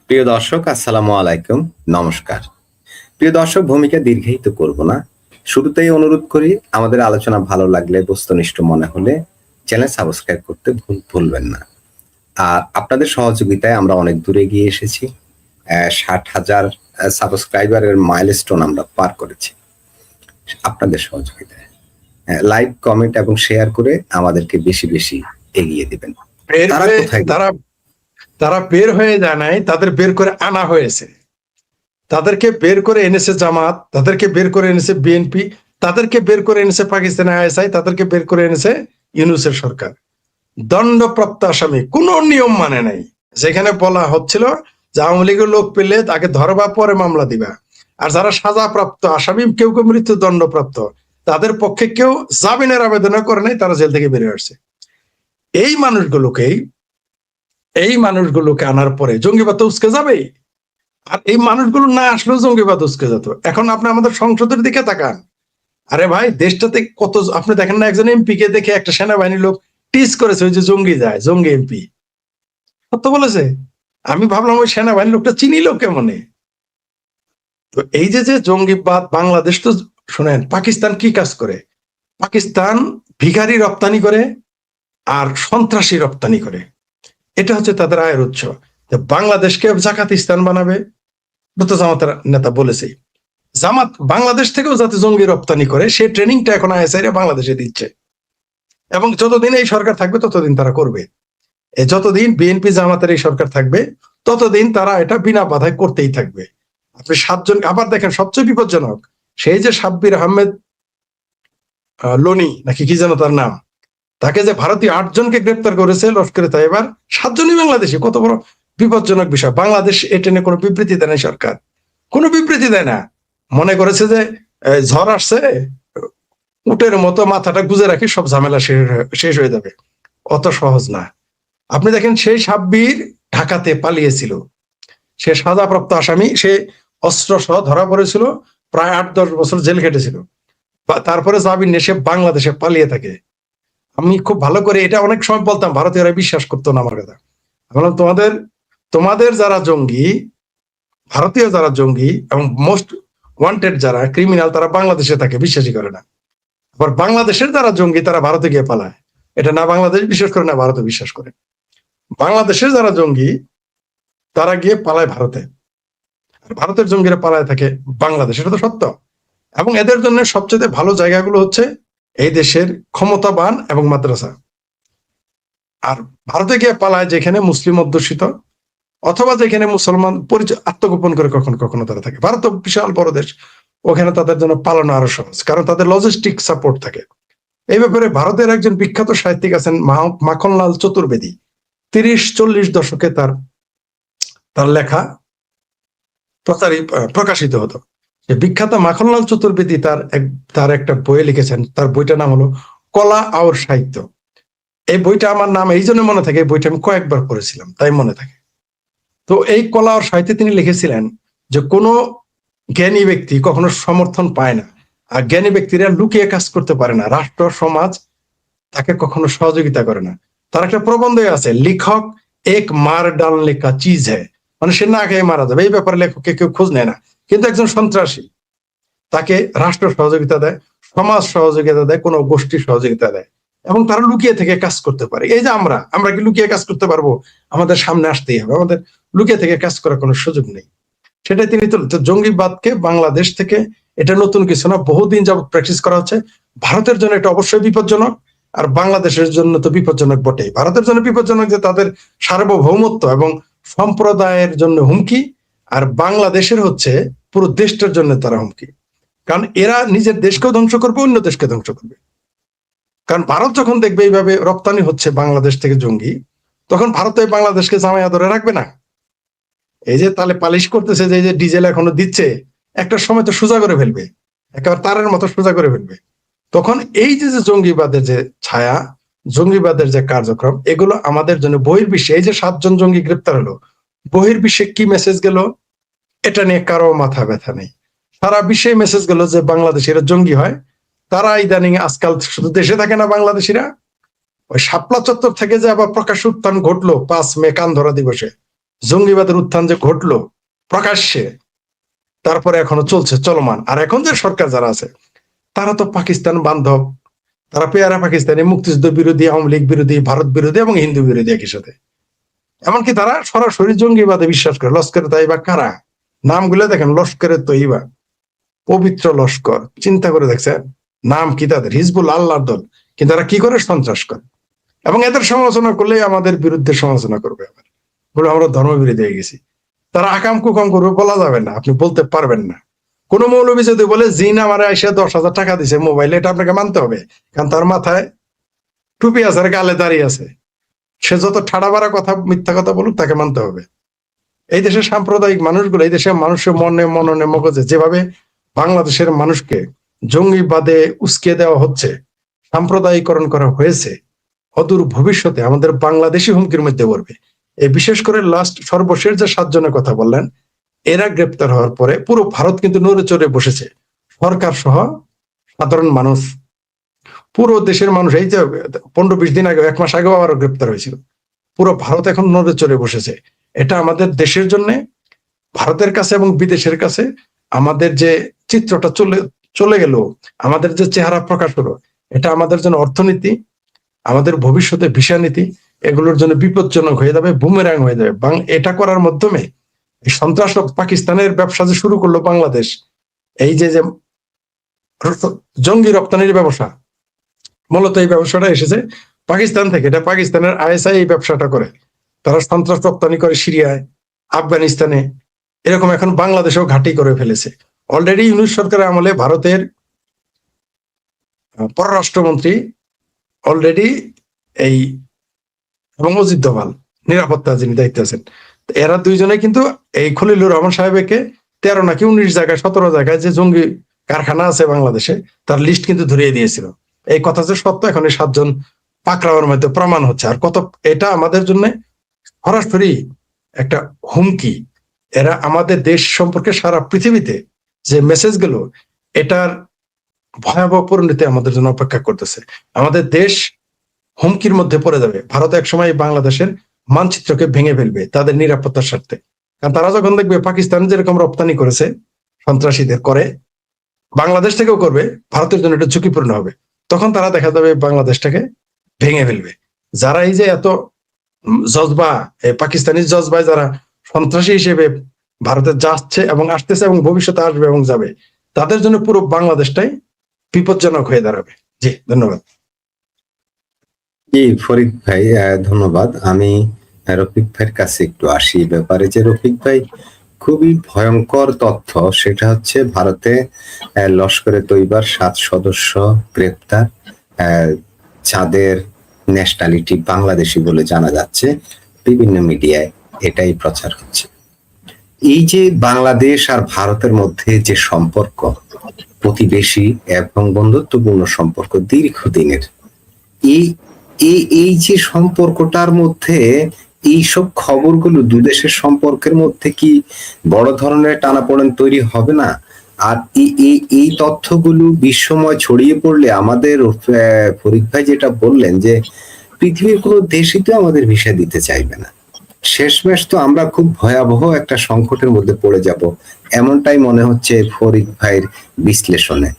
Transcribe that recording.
প্রিয় দর্শক, আসসালামু আলাইকুম। নমস্কার। প্রিয় দর্শক, ভূমিকা দীর্ঘায়িত করব না। শুরুতেই অনুরোধ করি, আমাদের আলোচনা ভালো লাগলে, বস্তুনিষ্ঠ মনে হলে চ্যানেল সাবস্ক্রাইব করতে ভুলবেন না। আর আপনাদের সহযোগিতায় আমরা অনেক দূরে গিয়ে এসেছি। 60,000 সাবস্ক্রাইবারের মাইলস্টোন আমরা পার করেছি আপনাদের সহযোগিতায়। লাইক, কমেন্ট এবং শেয়ার করে আমাদেরকে বেশি বেশি এগিয়ে দিবেন। বের তারা হয়ে কোথায়? তারা বের হয়ে যায় নাই, তাদের বের করে আনা হয়েছে। তাদেরকে বের করে এনেছে জামাত, তাদেরকে বের করে এনেছে বিএনপি, তাদেরকে বের করে এনেছে পাকিস্তানের আইএসআই, তাদেরকে বের করে এনেছে ইউনূসের সরকার। দণ্ডপ্রাপ্ত আসামি, কোনো নিয়ম মানে নাই। যেখানে বলা হচ্ছিল যে আওয়ামী লীগের লোক পেলে তাকে ধরবা, পরে মামলা দিবা। আর যারা সাজাপ্রাপ্ত আসামি, কেউ কেউ মৃত্যুদণ্ডপ্রাপ্ত, তাদের পক্ষে কেউ জামিনের আবেদন করে নাই, তারা জেল থেকে বেরিয়ে আসছে। এই মানুষগুলোকে আনার পরে জঙ্গিবাদ তো উস্কে যাবে। আর এই মানুষগুলো না আসলেও জঙ্গিবাদ উস্কে যেত। এখন আপনি আমাদের সংসদের দিকে তাকান। আরে ভাই, দেশটাতে কত, আপনি দেখেন না, একজন এমপি কে দেখে একটা সেনাবাহিনী লোক টিজ করেছে, ওই যে জঙ্গি যায়, জঙ্গি এমপি সত্য বলেছে। আমি ভাবলাম ওই সেনাবাহিনী লোকটা চিনিল কেমনে। তো এই যে যে জঙ্গিবাদ, বাংলাদেশ তো শোনেন, পাকিস্তান কি কাজ করে? পাকিস্তান ভিখারি রপ্তানি করে আর সন্ত্রাসী রপ্তানি করে। এটা হচ্ছে তাদের আয়ের উৎস। বাংলাদেশকে জাকাতিস্তান বানাবে, তো জামাতের নেতা বলেছে। জামাত বাংলাদেশ থেকেও যাতে জঙ্গি রপ্তানি করে, সেই ট্রেনিংটা এখন আইএসআই বাংলাদেশে দিচ্ছে। এবং যতদিন এই সরকার থাকবে ততদিন তারা করবে। যতদিন বিএনপি জামাতের এই সরকার থাকবে ততদিন তারা এটা বিনা বাধায় করতেই থাকবে। আপনি 7 জন, আবার দেখেন সবচেয়ে বিপজ্জনক, সেই যে সাব্বির আহমেদ লোনি নাকি কি যেন তার নাম, তাকে যে ভারতীয় 8 জনকে গ্রেপ্তার করেছে লস্করে তাইবার, 7 জনই বাংলাদেশি। কত বড় বিপজ্জনক বিষয়। বাংলাদেশ এটা নিয়ে কোনো বিবৃতি দেয় না, সরকার কোনো বিবৃতি দেয় না। মনে করেছে যে ঝড় আসছে, উটের মতো মাথাটা গুজে রাখি, সব ঝামেলা শেষ হয়ে যাবে। অত সহজ না। আপনি দেখেন, সেই সাব্বির ঢাকাতে পালিয়েছিল, সে সাজাপ্রাপ্ত আসামি, সে অস্ত্র সহ ধরা পড়েছিল, প্রায় 8-10 বছর জেল কেটেছিল। তারপরে জামিন নিয়ে সে বাংলাদেশে পালিয়ে থাকে। আমি খুব ভালো করে এটা অনেক সময় বলতাম, ভারতীয়রা বিশ্বাস করতো না আমার কথা। বললাম, তোমাদের যারা জঙ্গি, ভারতীয় যারা জঙ্গি এবং মোস্ট ওয়ান্টেড যারা ক্রিমিনাল, তারা বাংলাদেশে থাকে, বিশ্বাসই করে না। আবার বাংলাদেশের যারা জঙ্গি, তারা ভারতে গিয়ে পালায়। এটা না বাংলাদেশ বিশ্বাস করে, না ভারতে বিশ্বাস করে। বাংলাদেশের যারা জঙ্গি, তারা গিয়ে পালায় ভারতে, আর ভারতের জঙ্গিরা পালায় থাকে বাংলাদেশ। এটা তো সত্য। এবং এদের জন্য সবচেয়ে ভালো জায়গাগুলো হচ্ছে এই দেশের ক্ষমতাবান এবং মাদ্রাসা। আর ভারতে গিয়ে পালায় যেখানে মুসলিম অধ্যুষিত, অথবা যেখানে মুসলমান পরিচয় আত্মগোপন করে কখনো কখনো তারা থাকে। ভারত বিশাল বড় দেশ, ওখানে তাদের জন্য পালানো আরো সহজ, কারণ তাদের লজিস্টিক সাপোর্ট থাকে। এই ব্যাপারে ভারতের একজন বিখ্যাত সাহিত্যিক আছেন, মাখনলাল চতুর্বেদী। 30-40 দশকে তার লেখা প্রকাশিত হতো। বিখ্যাত মাখনলাল চতুর্বেদী তার একটা বই লিখেছেন। তার বইটার নাম হলো কলা আর সাহিত্য। এই বইটা আমার নাম এই জন্য মনে থাকে, এই বইটা আমি কয়েকবার পড়েছিলাম, তাই মনে থাকে। তো এই কলা আর সাহিত্যে তিনি লিখেছিলেন যে কোনো জ্ঞানী ব্যক্তি কখনো সমর্থন পায় না, আর জ্ঞানী ব্যক্তিরা লুকিয়ে কাজ করতে পারে না। রাষ্ট্র সমাজ তাকে কখনো সহযোগিতা করে না। তার একটা প্রবন্ধ আছে, লেখক এক মার ডালনে কা চিজ হ্যায়, মানে সে না খেয়ে মারা যাবে, এই ব্যাপারে লেখককে কেউ খোঁজ নেয় না। কিন্তু একজন সন্ত্রাসী, তাকে রাষ্ট্র সহযোগিতা দেয়, সমাজ সহযোগিতা দেয়, কোনো গোষ্ঠী সহযোগিতা দেয়, এবং তারা লুকিয়ে থেকে কাজ করতে পারে। এই যে আমরা কি লুকিয়ে কাজ করতে পারবো? আমাদের সামনে আসতেই হবে, আমাদের লুকিয়ে থেকে কাজ করার কোনো সুযোগ নেই। সেটাই তিনি তো জঙ্গিবাদকে বাংলাদেশ থেকে, এটা নতুন কিছু না, বহুদিন যাবত প্র্যাকটিস করা হচ্ছে। ভারতের জন্য এটা অবশ্যই বিপজ্জনক, আর বাংলাদেশের জন্য তো বিপজ্জনক বটেই। ভারতের জন্য বিপজ্জনক যে তাদের সার্বভৌমত্ব এবং সম্প্রদায়ের জন্য হুমকি, আর বাংলাদেশের হচ্ছে পুরো দেশটার জন্য তারা হুমকি। কারণ এরা নিজের দেশকেও ধ্বংস করবে, অন্য দেশকে ধ্বংস করবে। কারণ ভারত যখন দেখবে এইভাবে রপ্তানি হচ্ছে বাংলাদেশ থেকে জঙ্গি, তখন ভারত বাংলাদেশকে জামাইয়া ধরে রাখবে না। এই যে তাহলে পালিশ করতেছে, যে এই যে ডিজেল এখনো দিচ্ছে, একটা সময় তো সোজা করে ফেলবে, একেবারে তারের মতো সোজা করে ফেলবে। তখন এই যে জঙ্গিবাদের যে ছায়া, জঙ্গিবাদের যে কার্যক্রম, এগুলো আমাদের জন্য বহির্বিশ্বে, এই যে 7 জন জঙ্গি গ্রেপ্তার হলো, বহির্বিশ্বে কি মেসেজ গেল এটা নিয়ে কারো মাথা ব্যথা নেই। সারা বিশ্বে মেসেজ গেল যে বাংলাদেশিরা জঙ্গি হয়। তারা ইদানিং আজকাল শুধু দেশে থাকে না, বাংলাদেশিরা ওই শাপলা চত্বর থেকে যে আবার প্রকাশ উত্থান ঘটলো 5 মে কান ধরা দিবসে, জঙ্গিবাদের উত্থান যে ঘটলো প্রকাশ্যে, তারপরে এখনো চলছে চলমান। আর এখন যে সরকার যারা আছে তারা তো পাকিস্তান বান্ধব, তারা পেয়ারা পাকিস্তানি, মুক্তিযুদ্ধ বিরোধী, আওয়ামী লীগ বিরোধী, ভারত বিরোধী এবং হিন্দু বিরোধী একই সাথে। এমনকি তারা সরাসরি জঙ্গিবাদে বিশ্বাস করে। লস্করে তৈবা কারা? নামগুলো দেখেন, লস্করে তৈবা, পবিত্র লস্কর, চিন্তা করে দেখছেন নাম কি তাদের? হিজবুল আল্লাহর দল, কিন্তু তারা কি করে? সন্ত্রাস করে। এবং এদের সমালোচনা করলে আমাদের বিরুদ্ধে সমালোচনা করবে, আবার বলে আমরা ধর্মবিরোধী হয়ে গেছি। তারা আকাম কুকাম করবে বলা যাবে না, আপনি বলতে পারবেন না। কোন মৌলবী যদি বলে জিন আমার এসে 10,000 টাকা দিছে মোবাইলে, এটা আপনাকে মানতে হবে, কারণ তার মাথায় টুপি আছে আর গালে দাঁড়িয়ে আছে। সে যত ঠাড়া বাড়া কথা, মিথ্যা কথা বলুক, তাকে মানতে হবে। এই দেশের সাম্প্রদায়িক মানুষগুলো, এই দেশের মানুষের মনে মননে মগজে যেভাবে বাংলাদেশের মানুষকে জঙ্গিবাদে উস্কে দেওয়া হচ্ছে, সাম্প্রদায়িকরণ করা হয়েছে, অদূর ভবিষ্যতে আমাদের বাংলাদেশি হুমকির মধ্যে পড়বে। এই বিশেষ করে লাস্ট সর্বশেষ যে 7 জনের কথা বললেন, এরা গ্রেপ্তার হওয়ার পরে পুরো ভারত কিন্তু নড়ে চড়ে বসেছে, সরকার সহ সাধারণ মানুষ, পুরো দেশের মানুষ। এই যে 15-20 দিন আগে, 1 মাস আগে আবারও গ্রেপ্তার হয়েছিল। পুরো ভারত এখন নড়ে চড়ে বসেছে। এটা আমাদের দেশের জন্য, ভারতের কাছে এবং বিদেশের কাছে আমাদের যে চিত্রটা চলে গেল, আমাদের যে চেহারা প্রকাশ হলো, এটা আমাদের জন্য অর্থনীতি, আমাদের ভবিষ্যতে ভিসা নীতি, এগুলোর জন্য বিপজ্জনক হয়ে যাবে, বুমেরাং হয়ে যাবে। এটা করার মাধ্যমে সন্ত্রাস, পাকিস্তানের ব্যবসা যে শুরু করলো বাংলাদেশ, এই যে যে জঙ্গি রপ্তানির ব্যবসা, মূলত এই ব্যবসাটা এসেছে পাকিস্তান থেকে। এটা পাকিস্তানের আইএসআই এই ব্যবসাটা করে, তারা সন্ত্রাস রপ্তানি করে সিরিয়ায়, আফগানিস্তানে, এরকম এখন বাংলাদেশেও ঘাঁটি করে ফেলেছে। অলরেডি ইউনূস সরকারের আমলে ভারতের পররাষ্ট্রমন্ত্রী অলরেডি এই, এবং অজিত দোভাল নিরাপত্তা যিনি দায়িত্বে আছেন, এরা দুইজনে কিন্তু এই খলিলুর রহমান সাহেবকে 13 নাকি 19 জায়গায়, 17 জায়গায় যে জঙ্গি কারখানা আছে বাংলাদেশে, তার লিস্ট কিন্তু ধরিয়ে দিয়েছিল। এই কথা যে সত্য, এখন এই 7 জন পাকড়াওয়ার মধ্যে প্রমাণ হচ্ছে। আর কত, এটা আমাদের জন্য সরাসরি একটা হুমকি। এরা আমাদের দেশ সম্পর্কে সারা পৃথিবীতে যে মেসেজ গুলো, এটার ভয়াবহ পরিণতি আমাদের জন্য অপেক্ষা করতেছে। আমাদের দেশ হুমকির মধ্যে পড়ে যাবে। ভারত একসময় বাংলাদেশের মানচিত্রকে ভেঙে ফেলবে তাদের নিরাপত্তার স্বার্থে। কারণ তারা যখন দেখবে পাকিস্তান যেরকম রপ্তানি করেছে সন্ত্রাসীদের করে, বাংলাদেশ থেকেও করবে, ভারতের জন্য এটা ঝুঁকিপূর্ণ হবে। তখন তারা দেখা যাবে বাংলাদেশটাকে ভেঙে ফেলবে। যারা এই যে এত জজবা, পাকিস্তানি জজবায় যারা সন্ত্রাসী হিসেবে ভারতে যাচ্ছে এবং আসতেছে এবং ভবিষ্যতে আসবে এবং যাবে, তাদের জন্য পুরো বাংলাদেশটাই বিপজ্জনক হয়ে দাঁড়াবে। জি, ধন্যবাদ। জি ফরিদ ভাই, ধন্যবাদ। আমি রফিক ভাইয়ের কাছে একটু আসি ব্যাপারে, যে রফিক ভাই খুবই ভয়ঙ্কর তথ্য, সেটা হচ্ছে ভারতে লস্করে তৈবার 7 সদস্য গ্রেপ্তার, যাদের ন্যাশনালিটি বাংলাদেশি বলে জানা যাচ্ছে, বিভিন্ন মিডিয়ায় এটাই প্রচার হচ্ছে। এই যে বাংলাদেশ আর ভারতের মধ্যে যে সম্পর্ক, প্রতিবেশী এবং বন্ধুত্বপূর্ণ সম্পর্ক দীর্ঘদিনের, এই যে সম্পর্কটার মধ্যে এইসব খবরগুলো দুদেশের সম্পর্কের মধ্যে কি বড় ধরনের টানাপোড়েন তৈরি হবে না? আর এই তথ্যগুলো বিশ্বময় ছড়িয়ে পড়লে আমাদের, ফরিদ ভাই যেটা বললেন যে পৃথিবীর কোনো দেশই তো আমাদের ভিসা দিতে চাইবে না, শেষমেশ তো আমরা খুব ভয়াবহ একটা সংকটের মধ্যে পড়ে যাব, এমনটাই মনে হচ্ছে ফরিদ ভাইয়ের বিশ্লেষণে।